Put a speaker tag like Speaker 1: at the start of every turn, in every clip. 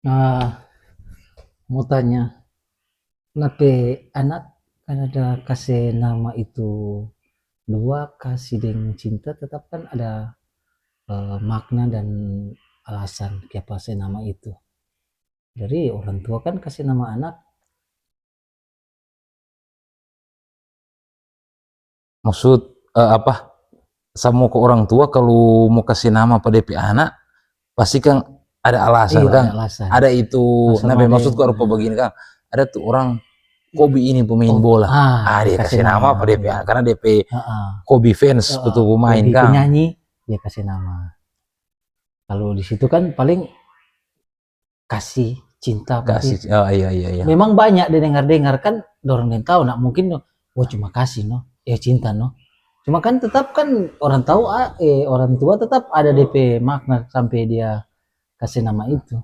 Speaker 1: Nah, mau tanya, kenapa anak kan ada kasih nama itu dua kasih dengan cinta tetap kan ada makna dan alasan kenapa saya nama itu. Dari orang tua kan kasih nama anak.
Speaker 2: Maksud apa? Sama ke orang tua kalau mau kasih nama pada DP anak, pasti kan ada alasan
Speaker 1: Iya ada
Speaker 2: kan.
Speaker 1: alasan.
Speaker 2: Ada itu,
Speaker 1: Asal
Speaker 2: nah
Speaker 1: ada yang
Speaker 2: maksudku rupa begini kan. Ada tuh orang Kobe ini pemain
Speaker 1: oh
Speaker 2: bola. Ah
Speaker 1: dia
Speaker 2: dia
Speaker 1: kasih
Speaker 2: kasih nama apa
Speaker 1: nama
Speaker 2: DP
Speaker 1: iya.
Speaker 2: anak karena DP
Speaker 1: Heeh.
Speaker 2: Kobe fans
Speaker 1: Heeh.
Speaker 2: betul pemain
Speaker 1: Hobi
Speaker 2: kan.
Speaker 1: penyanyi dia kasih nama. Kalau di situ kan paling kasih cinta berarti
Speaker 2: Kasih, oh iya iya iya.
Speaker 1: memang banyak dengar-dengar kan orang yang tahu nak mungkin oh cuma kasih no ya cinta no cuma kan tetap kan orang tahu orang tua tetap ada DP makna sampai dia kasih nama itu.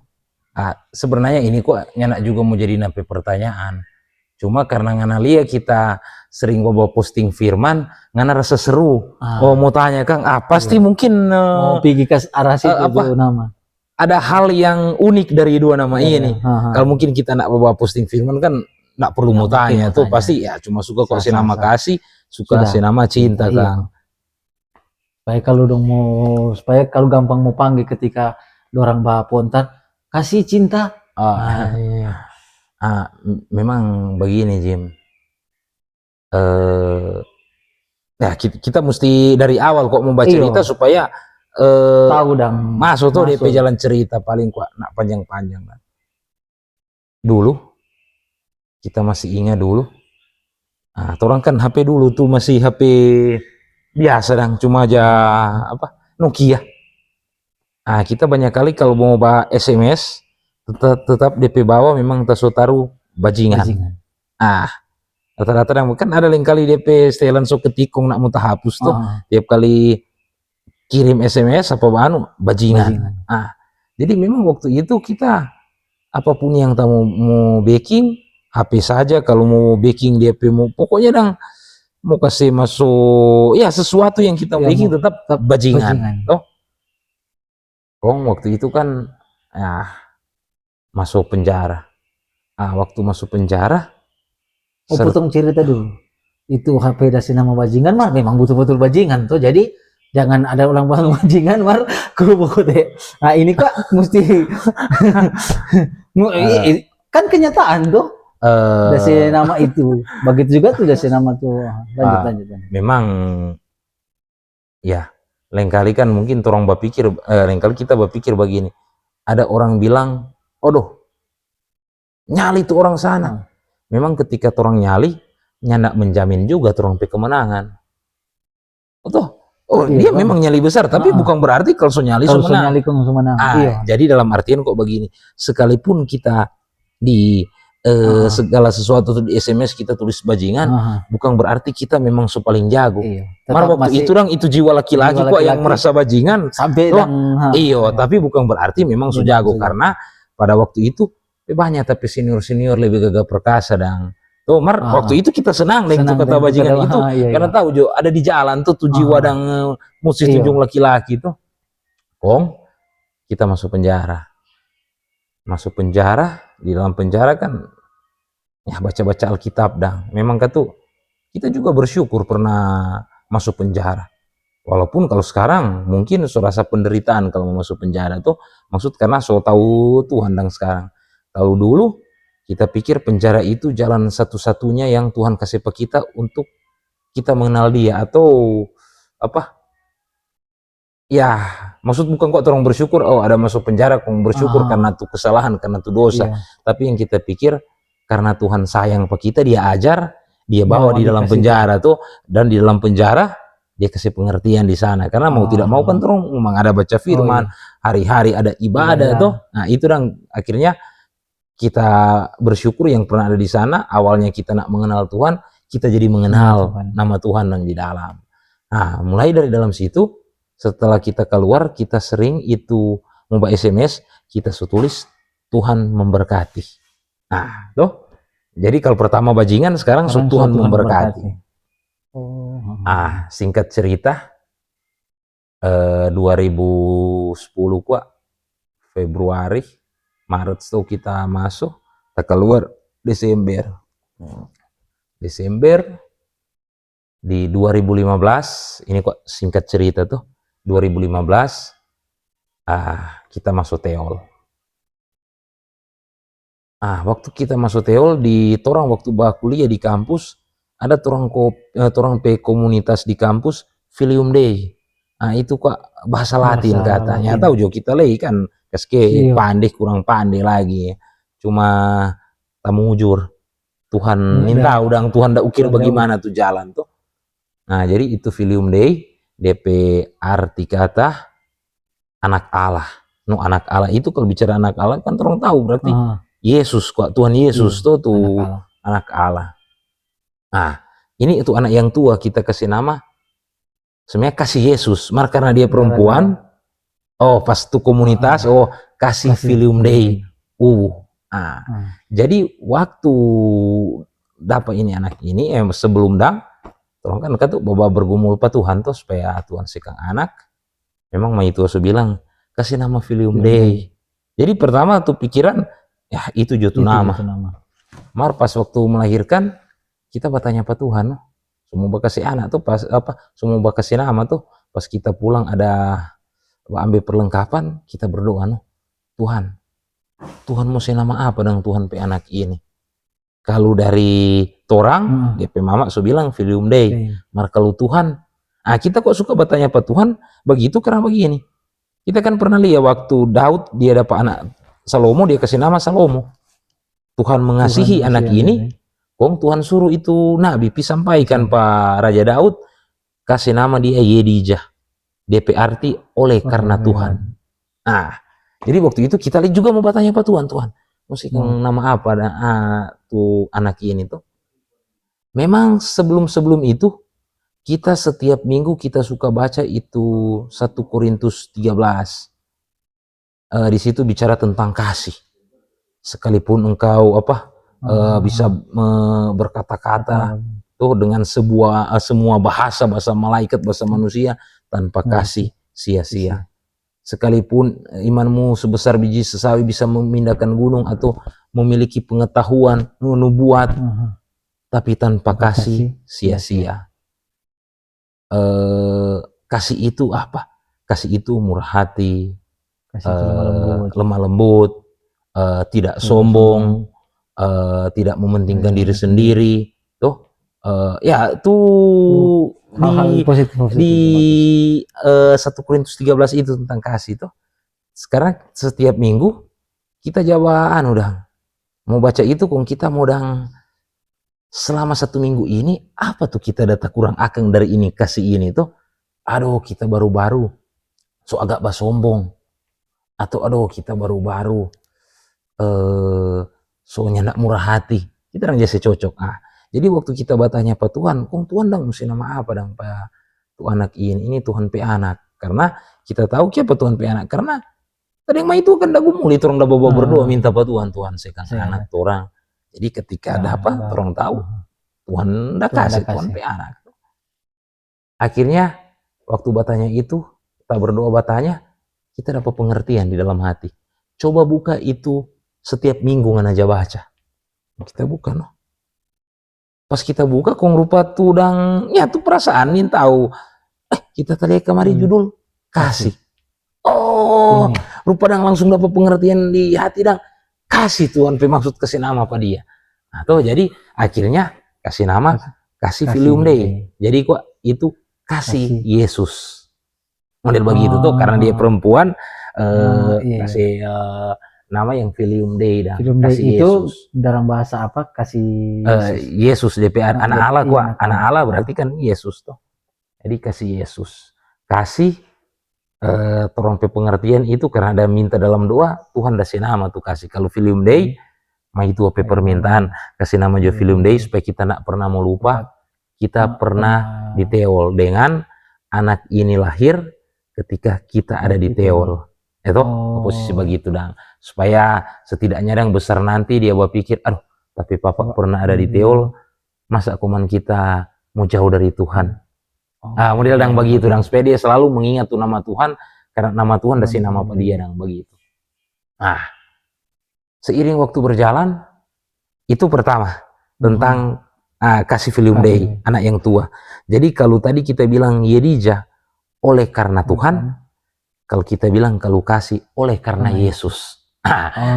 Speaker 2: Ah, sebenarnya ini kok nyanak juga mau jadi nape pertanyaan. Cuma karena ngana lihat kita sering bawa posting firman, ngana rasa seru. Oh
Speaker 1: Ah
Speaker 2: mau tanya Kang, ah
Speaker 1: iya
Speaker 2: pasti mungkin
Speaker 1: mau pergi ke arah situ itu
Speaker 2: apa?
Speaker 1: nama
Speaker 2: Ada hal yang unik dari dua nama
Speaker 1: dari
Speaker 2: ini. Kalau mungkin kita nak bawa posting firman kan nggak perlu
Speaker 1: nggak
Speaker 2: mau
Speaker 1: mungkin
Speaker 2: tanya
Speaker 1: mau
Speaker 2: tuh
Speaker 1: tanya
Speaker 2: pasti ya cuma suka kok
Speaker 1: sah sah
Speaker 2: senama
Speaker 1: sah
Speaker 2: kasih, suka
Speaker 1: sudah
Speaker 2: senama
Speaker 1: cinta
Speaker 2: cinta
Speaker 1: iya
Speaker 2: Kang.
Speaker 1: supaya kalau dong mau supaya kalau gampang mau panggil ketika orang bawa pontar kasih cinta ah
Speaker 2: Ah,
Speaker 1: iya.
Speaker 2: memang begini Jim. Eh, ya kita mesti dari awal kok membaca
Speaker 1: Iyo
Speaker 2: cerita supaya eh,
Speaker 1: tahu dong
Speaker 2: masuk tuh DP
Speaker 1: masuk
Speaker 2: jalan cerita paling kuat nak panjang-panjang kan. Dulu kita masih ingat dulu. Nah, orang kan HP dulu tuh masih HP biasa dong, cuma aja apa Nokia. Ah kita banyak kali kalau mau bawa SMS tetap DP bawah memang taruh bajingan.
Speaker 1: bajingan
Speaker 2: Ah rata-rata kan ada lain kali DP setelan so ketikung nak muntah hapus tuh tiap kali kirim SMS apa anu bajingan.
Speaker 1: bajingan
Speaker 2: Ah jadi memang waktu itu kita apapun yang tamu mau backing HP saja kalau mau backing DP mau pokoknya dong mau kasih masuk ya sesuatu yang kita
Speaker 1: ya
Speaker 2: bikin
Speaker 1: mau
Speaker 2: tetap
Speaker 1: tetap
Speaker 2: bajingan
Speaker 1: bajingan
Speaker 2: toh. Kong waktu itu kan ya masuk penjara. Ah waktu masuk penjara
Speaker 1: oh potong cerita dulu itu HP dasi nama bajingan mah memang betul-betul bajingan tuh jadi jangan ada ulang bang bajingan mar kerupuk deh nah ini kok mesti kan kenyataan tuh dasi nama itu begitu juga tuh dasi nama tuh lanjut lanjut, lanjut.
Speaker 2: memang ya lain kali kan mungkin orang berpikir lain kali kita berpikir begini ada orang bilang oh nyali tuh orang sana. Memang ketika orang nyali nyandak menjamin juga orang pe kemenangan. Oh
Speaker 1: Iya
Speaker 2: dia
Speaker 1: kan
Speaker 2: memang nyali besar tapi bukan berarti kalau so nyali so
Speaker 1: kalau
Speaker 2: menang.
Speaker 1: nyali kong menang iya
Speaker 2: Jadi dalam artian kok begini sekalipun kita di segala sesuatu tuh di SMS kita tulis bajingan bukan berarti kita memang so paling jago.
Speaker 1: iya
Speaker 2: Mar waktu itu dong itu jiwa laki-laki kok yang merasa bajingan
Speaker 1: sampai
Speaker 2: toh iyo tapi bukan berarti memang so jago karena pada waktu itu banyak tapi senior lebih gagah perkasa dan tuh Mar waktu itu kita senang dengan kata bajingan itu karena tahu Jo ada di jalan tuh jiwa dan musuh tunjung laki-laki tuh Kong kita masuk penjara di dalam penjara kan ya baca-baca Alkitab dan memang kan tuh kita juga bersyukur pernah masuk penjara. Walaupun kalau sekarang mungkin so rasa penderitaan kalau mau masuk penjara tuh maksud karena so tahu Tuhan dan sekarang. Kalau dulu kita pikir penjara itu jalan satu-satunya yang Tuhan kasih ke kita untuk kita mengenal Dia atau apa? Ya, maksud bukan kok orang bersyukur oh ada masuk penjara kok bersyukur karena tuh kesalahan karena tuh dosa. Tapi yang kita pikir karena Tuhan sayang ke kita dia ajar, dia bawa di dalam penjara tuh dan di dalam penjara dia kasih pengertian di sana karena mau tidak mau kan terus memang ada baca firman hari-hari ada ibadah tuh nah itu dan akhirnya kita bersyukur yang pernah ada di sana awalnya kita nak mengenal Tuhan kita jadi mengenal nama Tuhan yang di dalam nah mulai dari dalam situ setelah kita keluar kita sering itu membaca SMS kita tulis Tuhan memberkati nah tuh jadi kalau pertama bajingan sekarang Tuhan memberkati. Singkat cerita 2010 kok Februari Maret tuh kita masuk, kita keluar Desember. Desember di 2015, ini kok singkat cerita tuh, 2015 kita masuk Teol. Waktu kita masuk Teol di torang waktu kuliah di kampus, ada torang pe komunitas di kampus Filium Dei. Itu kok bahasa Latin katanya. Tahu jo kita lagi kan keske pandai kurang pandai lagi. Cuma tamu ujur. Tuhan minta udang Tuhan ndak ukir bagaimana tuh jalan tuh. Nah, jadi itu Filium Dei, DP arti kata anak Allah. No, anak Allah itu kalau bicara anak Allah kan orang tahu berarti Yesus kok, Tuhan Yesus tuh anak Allah. Nah, ini itu anak yang tua kita kasih nama sebenarnya kasih Yesus, karena dia perempuan. Pas tuh komunitas kasih Filium Dei. Jadi waktu dapat ini anak ini sebelum orang kan tuh bawa bergumul pa Tuhan tuh supaya Tuhan sekang anak. Memang mai itu bilang kasih nama Filium Dei. Jadi pertama tuh pikiran ya itu jatuh nama. Pas waktu melahirkan kita bertanya pa Tuhan, semua kasih anak tuh pas semua kasih nama tuh pas kita pulang ada ambil perlengkapan kita berdoa Tuhan mau nama apa dengan Tuhan pe anak ini. Kalau dari torang DP mama bilang Filium Dei. Kalau Tuhan kita kok suka bertanya pa Tuhan begitu karena begini. Kita kan pernah lihat waktu Daud dia dapat anak Salomo, dia kasih nama Salomo. Tuhan mengasihi anak ini. Tuhan suruh itu nabi sampaikan Pak Raja Daud kasih nama dia Yedijah. DP arti oleh karena Tuhan. Jadi waktu itu kita juga mau bertanya Pak Tuhan mesti nama apa tuh anak ini tuh. Memang sebelum itu kita setiap minggu kita suka baca itu 1 Korintus 13. Di situ bicara tentang kasih. Sekalipun engkau bisa berkata-kata tuh dengan semua bahasa malaikat, bahasa manusia tanpa kasih sia-sia. Sekalipun imanmu sebesar biji sesawi bisa memindahkan gunung atau memiliki pengetahuan nubuat, tapi tanpa kasih sia-sia. Kasih itu apa? Kasih itu murah hati, lemah lembut, tidak sombong, tidak mementingkan diri sendiri. Tuh, ya tuh di 1 Korintus 13 itu tentang kasih tuh. Sekarang setiap minggu kita jawab mau baca itu kita mau selama 1 minggu ini apa tuh kita data kurang akang dari ini kasih ini tuh. Kita baru-baru so agak sombong atau kita baru-baru so nyandak murah hati. Kita jasa cocok. Jadi waktu kita bertanya pa Tuhan, Tuhan mesti nama apa pa tuh anak ini Tuhan pe anak. Karena kita tahu siapa Tuhan pe anak. Karena tadi yang itu kan gumuli orang bawa berdoa minta pa Tuhan sekang anak orang. Jadi ketika ada apa, orang tahu Tuhan ndak kasih Tuhan pe anak. Akhirnya waktu bertanya itu, kita berdoa bertanya, kita dapat pengertian di dalam hati. Coba buka itu setiap minggu aja baca. Kita buka Pas kita buka rupa tuh tuh perasaan nih tahu. Kita tadi kemarin judul kasih. Rupa langsung dapat pengertian di hati kasih Tuhan pe maksud kasih nama apa dia. Jadi akhirnya kasih nama kasih Filium Dei. Jadi itu kasih Yesus. Model begitu tuh karena dia perempuan kasih nama yang Filium Dei kasih
Speaker 1: itu
Speaker 2: Yesus.
Speaker 1: Dalam bahasa apa? Kasih
Speaker 2: Yesus DP anak Allah anak Allah berarti kan Yesus tuh. Jadi kasih Yesus. Kasih torong pe pengertian itu karena ada minta dalam doa Tuhan kasih nama tuh kasih. Kalau Filium Dei itu apa permintaan kasih nama jo Filium Dei supaya kita nak pernah mau lupa kita pernah di Teol dengan anak ini lahir ketika kita ada di Teol. Itu posisi begitu supaya setidaknya besar nanti dia berpikir tapi papa pernah ada di Teol, masa kuman kita mau jauh dari Tuhan. Model begitu supaya dia selalu mengingat tuh nama Tuhan karena nama Tuhan kasih nama apa dia begitu. seiring waktu berjalan, itu pertama tentang kasih Filium Dei, anak yang tua. Jadi kalau tadi kita bilang Yedija oleh karena Tuhan, kalau kita bilang kalau kasih oleh karena Yesus.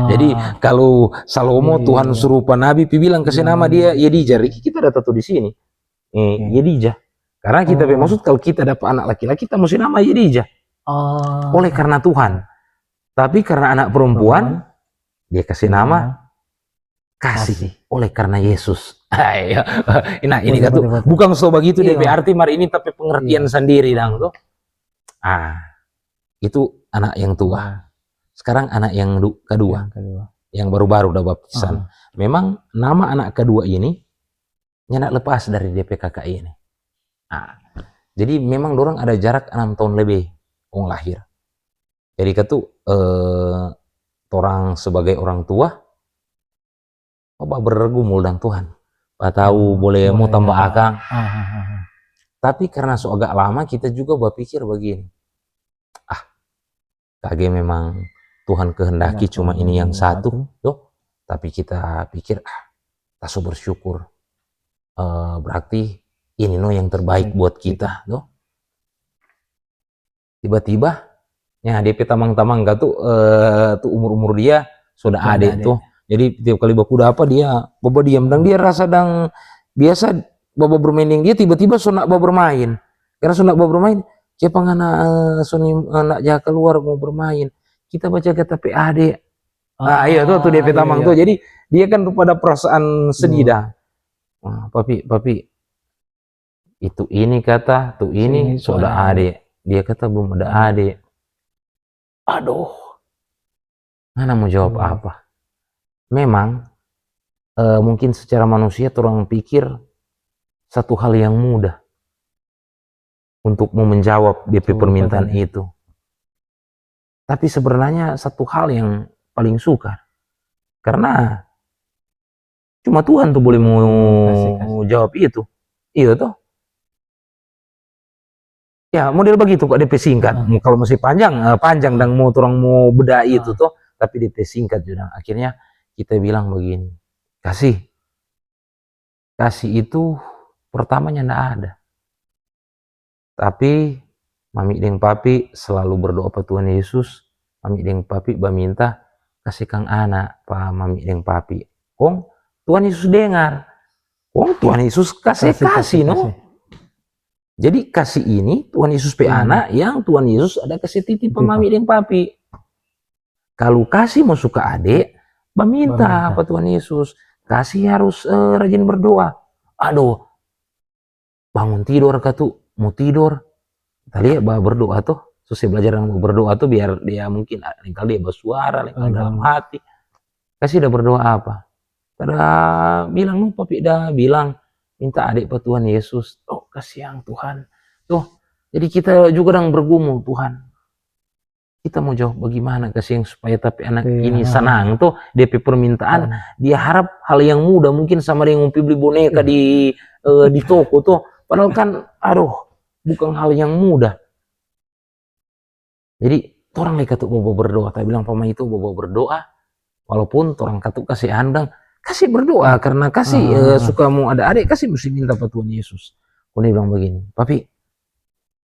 Speaker 2: Jadi kalau Salomo Tuhan suruh Nabi bilang kasih nama dia Yedija, kita ada tahu di sini Yedija. Karena kita maksud kalau kita dapat anak laki-laki kita mesti nama Yedija. Oleh karena Tuhan. Tapi karena anak perempuan dia kasih nama kasih oleh karena Yesus. Nah ini kan tuh bukan so begitu DP arti mari ini tapi pengertian sendiri dong tuh. Itu anak yang tua. Sekarang anak yang kedua. Yang baru-baru udah baptisan. Memang nama anak kedua ini nyenak lepas dari DP kakak ini. Jadi memang dorang ada jarak 6 tahun lebih lahir. Jadi itu orang sebagai orang tua bergumul dan Tuhan. Tahu boleh mau tambah akang. Tapi karena so agak lama kita juga berpikir begini. Kage memang Tuhan kehendaki cuma ini yang satu, tuh. Tapi kita pikir kita so bersyukur. Berarti ini yang terbaik buat kita, tuh. Tiba-tiba ya DP tamang-tamang tuh umur-umur dia sudah ada tuh. Jadi tiap kali baku apa dia baba diam dan dia rasa dang biasa baba bermain yang dia tiba-tiba sonak baba bermain. Karena sonak baba bermain, siapa ngana soni nak jaga keluar mau bermain. Kita baca kata PAD. Iya tuh DP tamang tuh. Jadi dia kan pada perasaan sedih dah. Papi itu ini kata tuh ini sudah adik. Dia kata belum ada adik. Aduh, mana mau jawab apa? Memang mungkin secara manusia orang pikir satu hal yang mudah untuk mau menjawab DP permintaan itu. Tapi sebenarnya satu hal yang paling sukar. Karena cuma Tuhan tuh boleh mau jawab itu. Iya toh. Ya model begitu kok DP singkat. Kalau masih panjang dan mau orang mau beda itu toh. Tapi DP singkat juga. Akhirnya kita bilang begini, kasih itu pertamanya ndak ada, tapi mami deng papi selalu berdoa pada Tuhan Yesus. Mami deng papi minta kasih kang anak pa mami deng papi. Tuhan Yesus dengar, Tuhan Yesus kasih no. Jadi kasih ini Tuhan Yesus pe anak yang Tuhan Yesus ada kasih titip pa mami deng papi. Kalau kasih mau suka adik minta apa Tuhan Yesus, kasih harus rajin berdoa. Aduh, bangun tidur mau tidur, tadi berdoa tuh, susah belajar berdoa tuh biar dia mungkin kali dia bersuara, dalam hati. Kasih udah berdoa apa? Bilang papi dah bilang minta adik pak Tuhan Yesus. Kasih yang Tuhan. Tuh, jadi kita juga bergumul Tuhan. Kita mau jawab bagaimana kasih yang supaya tapi anak ini senang tuh DP permintaan. Dia harap hal yang mudah mungkin sama dia ngumpi beli boneka di toko tuh, padahal kan bukan hal yang mudah. Jadi orang lagi katuk bobo berdoa, tak bilang pama itu bobo berdoa walaupun orang katuk kasih andang kasih berdoa karena kasih suka mau ada adik kasih mesti minta pada Tuhan Yesus. Kau bilang begini, papi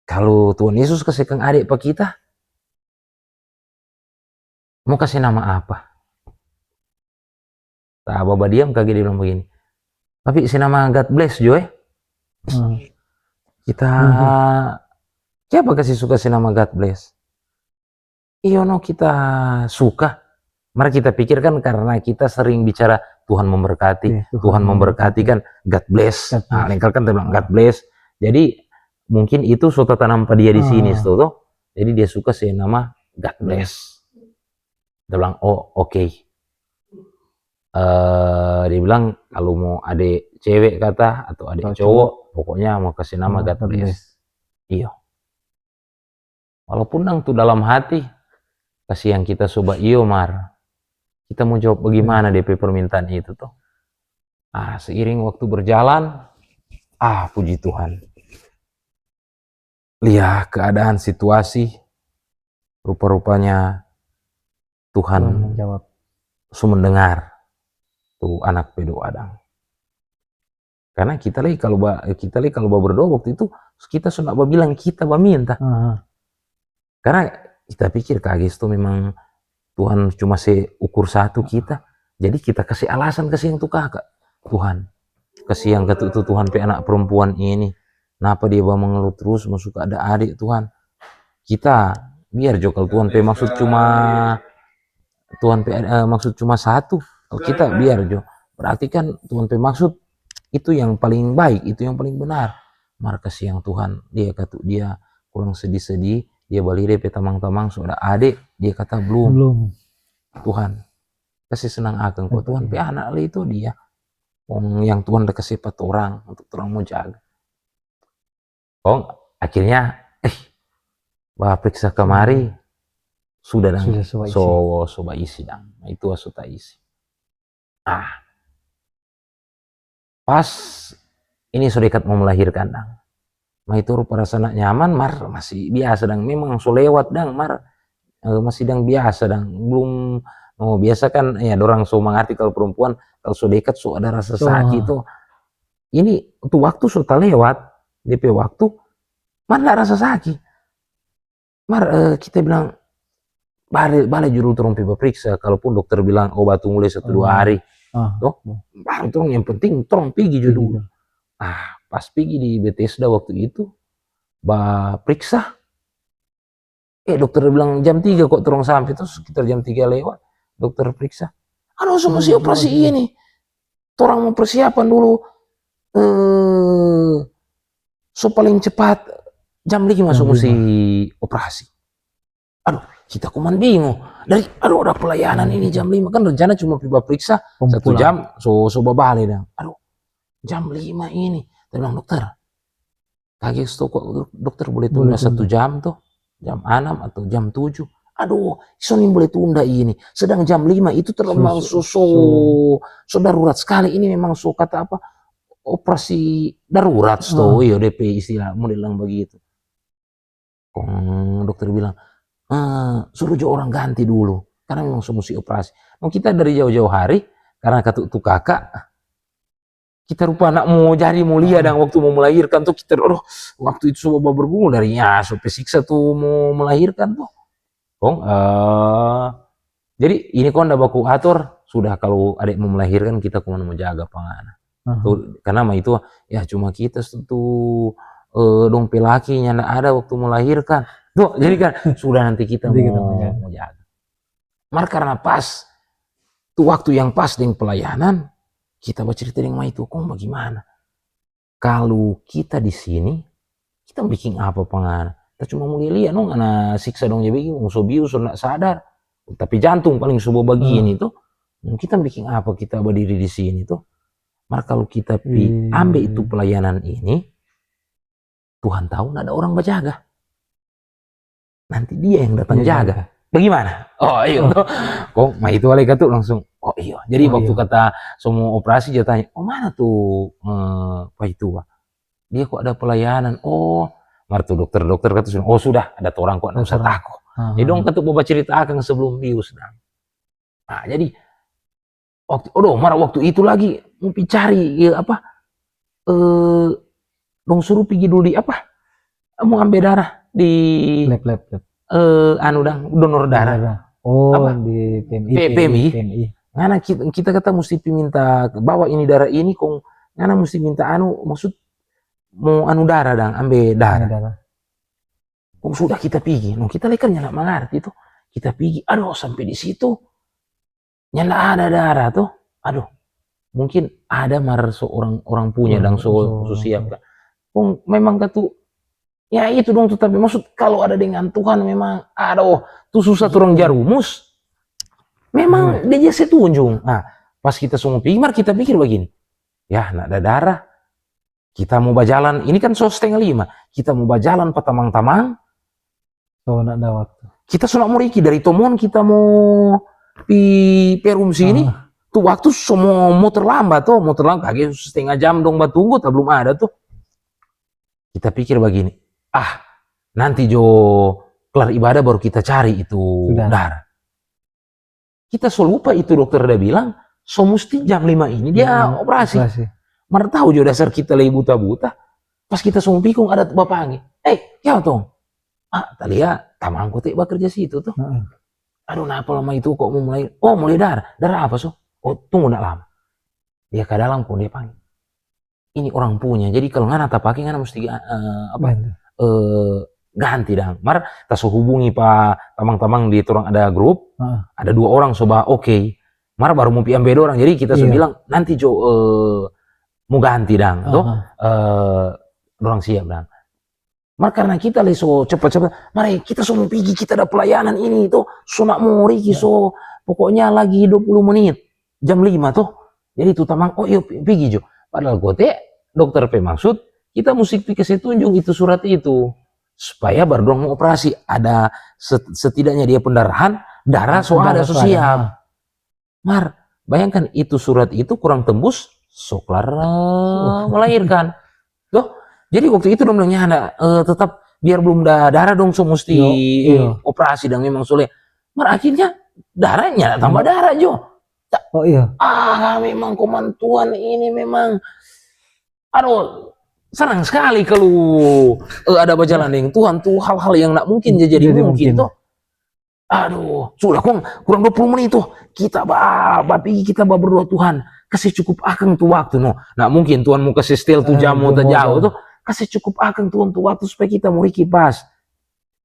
Speaker 2: kalau Tuhan Yesus kasih kang adik pak kita mau kasih nama apa? Baba diam kagak dia bilang begini. Tapi si nama God bless Joy. Kita siapa kasih suka si nama God bless? Iya kita suka. Mari kita pikirkan karena kita sering bicara Tuhan memberkati, Tuhan memberkati kan God bless. Lengkal kan bilang God bless. Jadi mungkin itu suatu tanam pada dia di sini tuh. Jadi dia suka si nama God bless. Dia bilang, oke. Dia bilang kalau mau adik cewek kata atau adik cowok, pokoknya mau kasih nama God bless. Iya. Walaupun tuh dalam hati kasih yang kita coba mar. Kita mau jawab bagaimana DP permintaan itu tuh. Seiring waktu berjalan, puji Tuhan. Lihat keadaan situasi, rupa-rupanya Tuhan su mendengar tuh anak berdoa dang. Karena kita lagi kalau berdoa waktu itu kita sudah bilang kita minta. Karena kita pikir kages tuh memang Tuhan cuma ukur satu kita. Jadi kita kasih alasan kasih yang tuh kakak. Tuhan, kasih yang itu Tuhan pe anak perempuan ini. Kenapa dia bawa mengeluh terus, masuk ada adik Tuhan. Kita biar jo kalau Tuhan pe maksud cuma satu. Kalau kita biar jo. Berarti kan Tuhan pe maksud itu yang paling baik, itu yang paling benar. Mar kasih yang Tuhan, dia kurang sedih-sedih, dia balik dia pe tamang-tamang sudah adik, dia kata belum. Tuhan kasih senang akan kok Tuhan pe anak itu dia. Yang Tuhan udah kasih 4 orang untuk orang mau jaga. Akhirnya bah periksa kemari sudah soba isi dang. Itu asuta isi. Pas ini sudah dekat mau melahirkan dang. Itu perasaan nyaman mar masih biasa dang. Memang so lewat dang mar masih dang biasa dang. Belum biasa kan ya dorang so mengerti kalau perempuan kalau so dekat so ada rasa sakit tuh. Ini tuh waktu so lewat DP waktu mana rasa sakit. Mar kita bilang balik judul terong periksa, kalaupun dokter bilang obat mulai 1-2 hari. Baru terong yang penting terong pergi dulu. Pas pergi di Bethesda waktu itu, periksa. Dokter bilang jam 3 kok terong sampai, terus sekitar jam 3 lewat, dokter periksa. So masih operasi ini. Torang mau persiapan dulu. So paling cepat jam 5 so mesti operasi. Kita kuman bingung. Ada pelayanan ini jam 5 kan rencana cuma periksa 1 jam so balik dong. Jam 5 ini. Dia bilang dokter. Kaget kok dokter boleh tunda 1 jam tuh. Jam 6 atau jam 7. Ini boleh tunda ini. Sedang jam 5 itu terlalu so darurat sekali. Ini memang so kata apa? Operasi darurat iya DP istilah modelang begitu. Dokter bilang suruh orang ganti dulu karena memang mesti operasi. Kita dari jauh-jauh hari karena kata tuh kakak kita rupa anak mau mulia dan waktu mau melahirkan tuh kita waktu itu coba bergumul darinya sampai siksa tuh mau melahirkan tuh. Jadi ini ndak baku atur sudah kalau adik mau melahirkan kita kemana mau jaga pangana. Karena itu ya cuma kita tuh dong pelakinya ndak ada waktu melahirkan tuh jadi kan sudah nanti kita mau jaga. Karena pas tuh waktu yang pas dengan pelayanan kita bercerita dengan itu bagaimana kalau kita di sini kita bikin apa pangana kita cuma mau lihat anak siksa dong jadi so bius ndak sadar tapi jantung paling subuh bagian itu kita bikin apa kita berdiri di sini tuh. Kalau kita ambil itu pelayanan ini, Tuhan tahu nggak ada orang berjaga. Nanti dia yang datang jaga. Bagaimana? Itu oleh kata langsung. Jadi waktu kata semua operasi dia tanya, mana tuh Pak itu? Dia kok ada pelayanan? Tuh dokter kata sudah ada orang kok nggak usah takut. Jadi dong kata bawa cerita akan sebelum bius. Jadi waktu itu lagi mau cari dong suruh pergi dulu di mau ambil darah di
Speaker 1: lab
Speaker 2: donor darah
Speaker 1: di
Speaker 2: PMI. Ngana kita kata mesti minta bawa ini darah ini ngana mesti minta maksud mau darah dan ambil darah. Sudah kita pergi kita lekan nyala mengerti itu kita pergi sampai di situ nyala ada darah tuh mungkin ada orang punya dan so siap kan. Memang katu ya itu dong tuh tapi maksud kalau ada dengan Tuhan memang tuh susah turun jarumus. Memang dia jadi tunjung. Pas kita semua pergi kita pikir begini. Ya nak ada darah. Kita mau berjalan ini kan 4:30. Kita mau berjalan patamang-tamang.
Speaker 1: Nak ada waktu.
Speaker 2: Kita sudah mau riki dari Tomon kita mau di perum sini. Tuh waktu semua mau terlambat kaget 1/2 jam dong tunggu belum ada tuh. Kita pikir begini, nanti kelar ibadah baru kita cari itu darah. kita so lupa itu dokter udah bilang, so mesti jam 5 ini dia operasi. Mana tahu juga dasar kita lagi buta-buta. Pas kita semua pikung ada bapak ya tong. Tadi ya tamangku teh bekerja situ tuh. Aduh, kenapa lama itu kok mau mulai? Oh, mulai darah apa so? Oh, tunggu enggak lama. Dia ke dalam kok dia panggil. Ini orang punya. Jadi kalau ngana tak pakai ngana mesti ganti dang. Mar tak so hubungi pak tamang-tamang di turang ada grup. Ada 2 orang soba oke. Mar baru mau piam beda orang. Jadi kita so bilang nanti Jo mau ganti dang. Tuh orang siap dang. Mar karena kita so cepat-cepat, mari kita so mau pergi, kita ada pelayanan ini tuh, so nak mau riki so pokoknya lagi 20 menit, jam 5 tuh. Jadi tuh tamang, oh yuk pergi Jo. Padahal gue dokter P maksud, kita mesti kasih tunjuk itu surat itu. Supaya baru dong mau operasi, ada setidaknya dia pendarahan, darah so ada so siap. Mar, bayangkan itu surat itu kurang tembus, so kelar melahirkan. Tuh. Jadi waktu itu dong bilangnya tetap biar belum darah dong so mesti operasi dan memang soleh. Mar akhirnya darahnya tambah darah Jo.
Speaker 1: Oh iya.
Speaker 2: Memang komantuan ini memang aduh senang sekali kalau ada berjalan dengan Tuhan tuh hal-hal yang nak mungkin jadi mungkin tuh. Aduh, sudah kurang 20 menit tuh. Kita berdoa Tuhan, kasih cukup akang tuh waktu no. Nah, mungkin Tuhan mau kasih setel tuh jam mau jauh tuh. Kasih cukup akang Tuhan tuh waktu supaya kita mau kipas.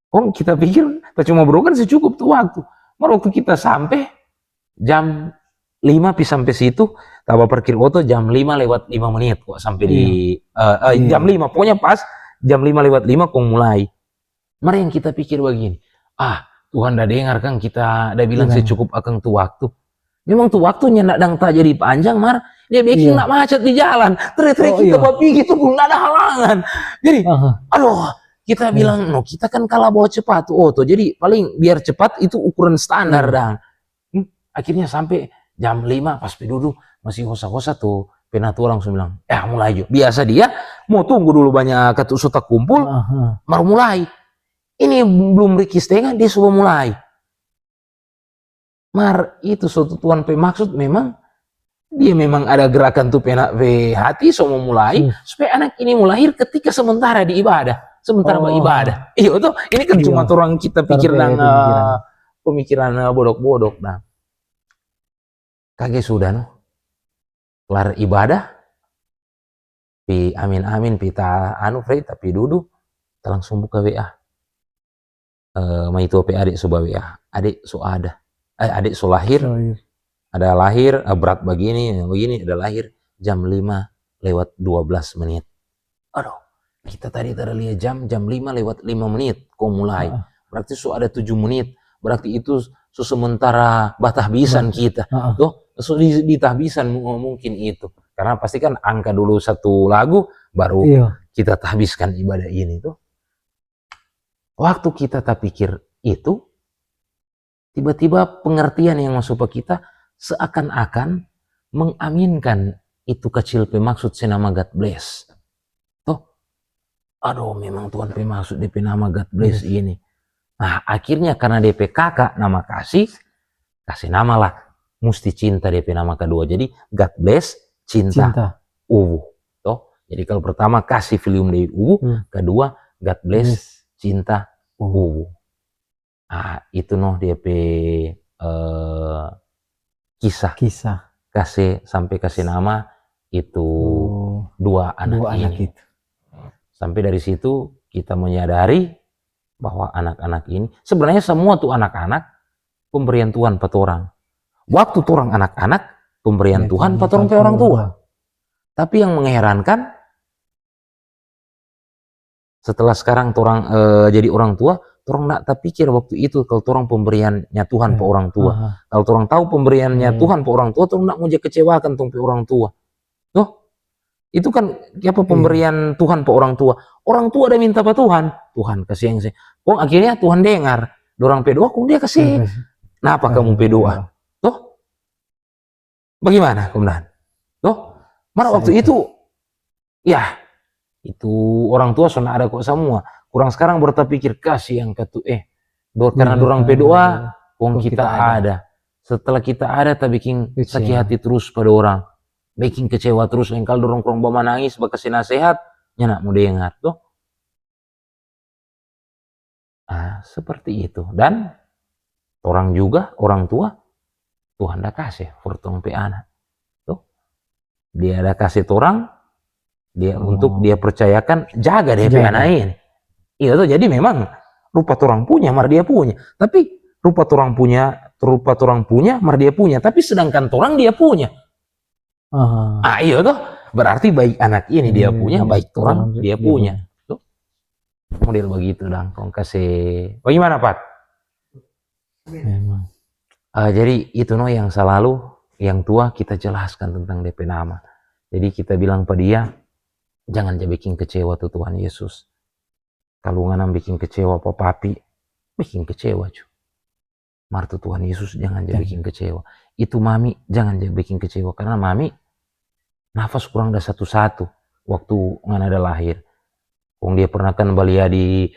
Speaker 2: Kita pikir kita cuma berdoa kan secukup tuh waktu. Mar waktu kita sampai jam 5 sampai situ, tambah parkir oto jam 5 lewat 5 menit kok sampai di jam 5. Pokoknya pas jam 5 lewat 5 kok mulai. Mar yang kita pikir begini, Tuhan udah dengar kan kita udah bilang secukup akang tuh waktu. Memang tuh waktunya nak tak jadi panjang Mar. Dia bikin nak macet di jalan. Teriak-teriak kita bapi gitu pun ada halangan. Jadi, aduh, kita bilang, kita kan kalah bawa cepat tuh oto. Jadi paling biar cepat itu ukuran standar dang. Akhirnya sampai jam 5 pas duduk masih hosa-hosa tuh. Penatu langsung bilang, mulai Jo. Biasa dia mau tunggu dulu banyak ketusuk kumpul, baru mulai. Ini belum Riki setengah dia sudah mulai. Mar itu suatu Tuhan maksud memang dia memang ada gerakan tuh penak hati so mau mulai supaya anak ini mulai ketika sementara di ibadah, sementara beribadah. Iya tuh ini kan cuma orang kita pikir dan pemikiran bodok-bodok nah. Kage sudah kelar ibadah pi amin pita Fred tapi duduk kita langsung buka WA. Itu adik so WA, adik so ada. Adik so lahir. Ada lahir berat begini ada lahir jam 5 lewat 12 menit. Aduh, kita tadi lihat jam 5 lewat 5 menit kok mulai. Berarti so ada 7 menit. Berarti itu so sementara batahbisan kita. Tuh, so ditahbisan mungkin itu. Karena pasti kan angka dulu satu lagu baru kita tahbiskan ibadah ini tuh. Waktu kita tak pikir itu tiba-tiba pengertian yang masuk ke kita seakan-akan mengaminkan itu kecil pemaksud senama God bless. Tuh, aduh memang Tuhan pemaksud DP nama God bless ini. Nah akhirnya karena DP kakak nama kasih nama lah. Mesti cinta DP nama kedua. Jadi God bless, cinta. Tuh, jadi kalau pertama kasih filium dari kedua God bless, cinta, itu DP kisah kasih nama itu dua anak itu. Sampai dari situ kita menyadari bahwa anak-anak ini sebenarnya semua tuh anak-anak pemberian Tuhan pada orang. Waktu orang anak-anak pemberian Tuhan pada orang tua. Tapi yang mengherankan setelah sekarang orang jadi orang tua, orang nak pikir waktu itu kalau orang pemberiannya Tuhan pada orang tua. Kalau orang tahu pemberiannya Tuhan pada orang tua, orang nak mau kecewakan pada orang tua. Tuh, itu kan apa pemberian Tuhan pada orang tua. Orang tua ada minta pada Tuhan kasih yang saya. Akhirnya Tuhan dengar, dorang pedoa, dia kasih. Kenapa kamu pedoa? Tuh, bagaimana kemudian? Tuh, mana waktu itu, ya itu orang tua sudah ada kok semua. Kurang sekarang berpikir kasih yang karena dorang pedoa, kita ada. Setelah kita ada, tak bikin
Speaker 1: Kecewa.
Speaker 2: sakit hati terus pada orang, bikin kecewa terus, engkau dorong krong bawa nangis, bakasih nasihat, nyanak mau dengar tuh. Seperti itu. Dan orang juga, orang tua, Tuhan dah kasih fortong pe anak. Tuh. Dia ada kasih orang, dia untuk dia percayakan jaga dia pe anak ini. Iya tuh, jadi memang rupa orang punya, mar dia punya. Tapi rupa orang punya, mar dia punya. Tapi sedangkan orang dia punya. Iya tuh, berarti baik anak ini dia punya, baik orang dia punya. Tuh. Model begitu dong, kong kasih. Bagaimana Pat?
Speaker 1: Memang.
Speaker 2: Jadi itu yang selalu yang tua kita jelaskan tentang DP nama. Jadi kita bilang pada dia, jangan bikin kecewa tuh Tuhan Yesus. Kalau nganam bikin kecewa papi, bikin kecewa cu. Martu Tuhan Yesus jangan bikin kecewa. Itu mami jangan bikin kecewa karena mami nafas kurang dah satu-satu waktu ngan ada lahir. Kong dia pernah kan balia di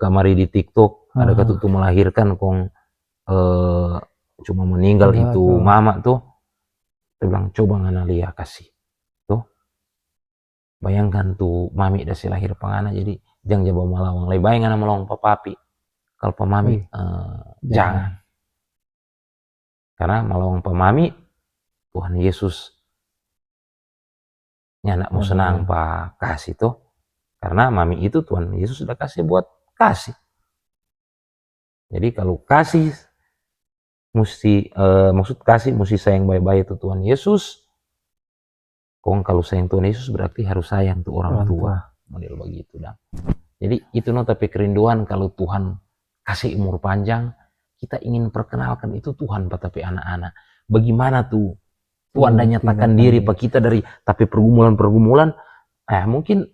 Speaker 2: kamari di TikTok ada ketutu melahirkan kong cuma meninggal itu mama tuh. Dia bilang coba ngana lia kasih tuh. Bayangkan tuh mami dah lahir pangana jadi jangan jaba malawang. Lai bayangkan malawang papapi. Kalau pamami jangan. Karena malawang pamami Tuhan Yesus nyanak mau senang pak kasih tuh. Karena mami itu Tuhan Yesus sudah kasih buat kasih. Jadi kalau kasih mesti maksud kasih mesti sayang baik-baik itu Tuhan Yesus. Kong kalau sayang Tuhan Yesus berarti harus sayang tuh orang tua. Model begitu dah. Jadi itu tapi kerinduan kalau Tuhan kasih umur panjang, kita ingin perkenalkan itu Tuhan tapi anak-anak. Bagaimana tuh Tuhan dah nyatakan diri pak kita dari tapi pergumulan-pergumulan, mungkin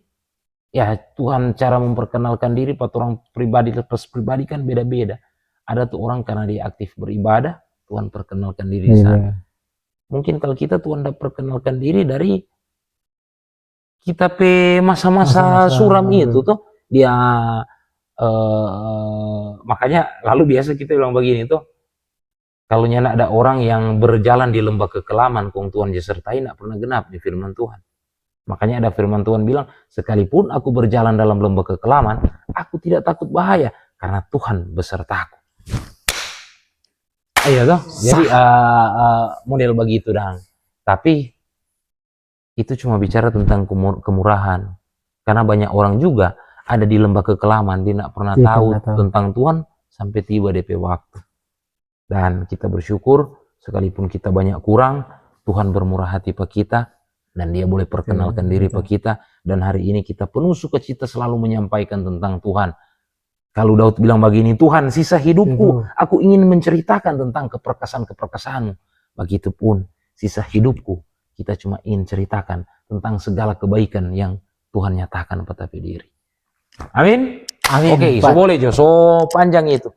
Speaker 2: ya Tuhan cara memperkenalkan diri pada orang pribadi lepas pribadi kan beda-beda. Ada tuh orang karena dia aktif beribadah, Tuhan perkenalkan diri di sana. Mungkin kalau kita Tuhan dah perkenalkan diri dari kita pe masa-masa suram itu tuh dia makanya lalu biasa kita bilang begini tuh, kalau nyana ada orang yang berjalan di lembah kekelaman kong Tuhan disertai nak pernah genap di firman Tuhan. Makanya ada firman Tuhan bilang, sekalipun aku berjalan dalam lembah kekelaman, aku tidak takut bahaya, karena Tuhan besertaku. Iya toh? Jadi model begitu dong. Tapi itu cuma bicara tentang kemurahan. Karena banyak orang juga ada di lembah kekelaman, dia tidak pernah tahu tentang Tuhan sampai tiba DP waktu. Dan kita bersyukur, sekalipun kita banyak kurang, Tuhan bermurah hati pada kita, dan dia boleh perkenalkan diri pada kita. Dan hari ini kita penuh sukacita selalu menyampaikan tentang Tuhan. Kalau Daud bilang begini, Tuhan sisa hidupku, aku ingin menceritakan tentang keperkasaan-keperkasaanmu. Begitupun sisa hidupku, kita cuma ingin ceritakan tentang segala kebaikan yang Tuhan nyatakan pada diri. Amin. Amin. Oke, so boleh Jo, so panjang itu.